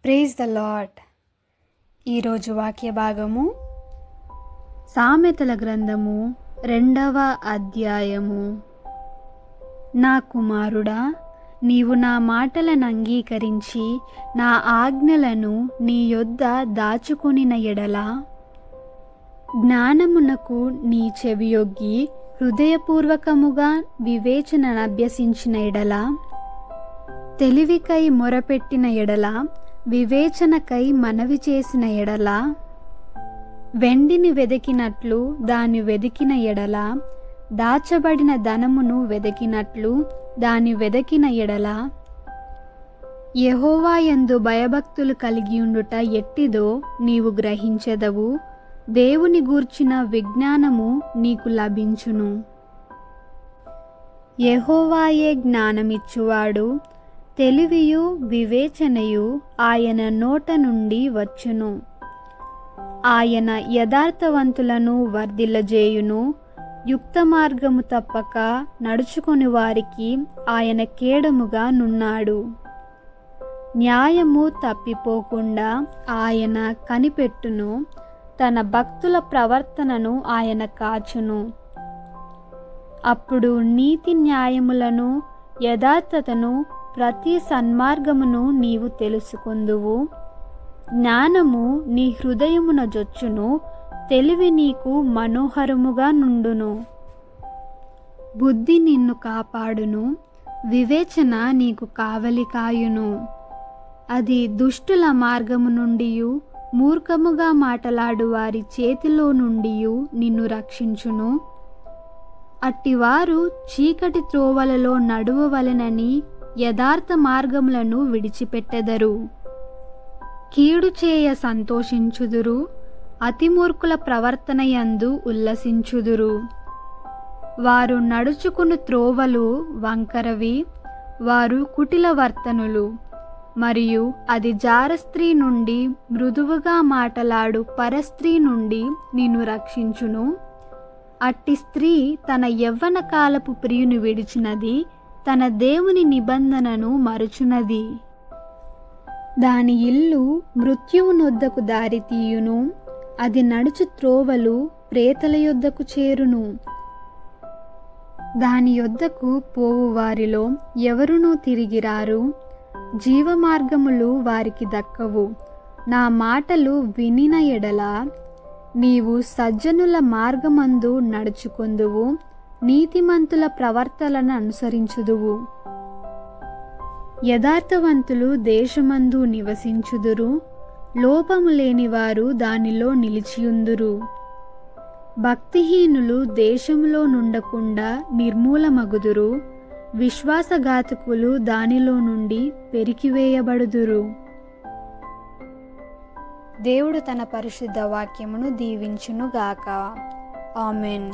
Praise the lord. ఈరోజు వాక్య భాగము సామెతల గ్రంథము 2వ అధ్యాయము. నా కుమారుడా, నీవు నా మాటలను అంగీకరించి నా ఆజ్ఞలను నీ యొద్ద దాచుకొనిన ఎడల, జ్ఞానమునకు నీ చెవియొగ్గి హృదయపూర్వకముగా వివేచననభ్యసించిన ఎడల, తెలివికై మొరపెట్టిన ఎడల, వివేచనకై మనవి చేసిన ఎడల, వెండిని వెదికినట్లు దాని వెదికిన ఎడల, దాచబడిన ధనమును వెదికినట్లు దాని వెదికిన ఎడల, యెహోవా యందు భయభక్తులు కలిగియుండుట ఎట్టిదో నీవు గ్రహించెదవు. దేవుని గూర్చిన విజ్ఞానము నీకు లభించును. యెహోవాయే జ్ఞానమిచ్చువాడు, తెలివియు వివేచనయు ఆయన నోట నుండి వచ్చును. ఆయన యథార్థవంతులను వర్ధిల్లజేయును. యుక్త మార్గము తప్పక నడుచుకొని వారికి ఆయన కేడముగా నున్నాడు. న్యాయము తప్పిపోకుండా ఆయన కనిపెట్టును. తన భక్తుల ప్రవర్తనను ఆయన కాచును. అప్పుడు నీతి న్యాయములను, యథార్థతను, ప్రతి సన్మార్గమును నీవు తెలుసుకొందువు. జ్ఞానము నీ హృదయమున జొచ్చును. తెలివి నీకు మనోహరముగా నుండును. బుద్ధి నిన్ను కాపాడును. వివేచన నీకు కావలి కాయును. అది దుష్టుల మార్గము నుండియు, మూర్ఖముగా మాటలాడు వారి చేతిలో నుండియు నిన్ను రక్షించును. అట్టివారు చీకటి త్రోవలలో నడువవలెనని యథార్థ మార్గములను విడిచిపెట్టెదరు. కీడు చేయ సంతోషించుదురు. అతిమూర్ఖుల ప్రవర్తన యందు ఉల్లసించుదురు. వారు నడుచుకుని త్రోవలు వంకరవి. వారు కుటిల వర్తనులు. మరియు అది జారస్త్రీ నుండి, మృదువుగా మాటలాడు పరస్త్రీ నుండి నిన్ను రక్షించును. అట్టి స్త్రీ తన యవ్వన కాలపు ప్రియుని విడిచినది, తన దేవుని నిబంధనను మరుచున్నది. దాని ఇల్లు మృత్యువునొద్దకు దారి తీయును. అది నడుచు త్రోవలు ప్రేతల యొద్దకు చేరును. దాని యొద్దకు పోవు వారిలో ఎవరునూ తిరిగిరారు. జీవమార్గములు వారికి దక్కవు. నా మాటలు వినిన ఎడల నీవు సజ్జనుల మార్గమందు నడుచుకొందువు. నీతిమంతుల ప్రవర్తనలను అనుసరించుదువు. యథార్థవంతులు దేశమందు నివసించుదురు. లోపము లేనివారు దానిలో నిలిచియుందురు. భక్తిహీనులు దేశములో నుండకుండా నిర్మూలమగుదురు. విశ్వాసఘాతకులు దానిలో నుండి పెరికివేయబడుదురు. దేవుడు తన పరిశుద్ధ వాక్యమును దీవించునుగాక. ఆమెన్.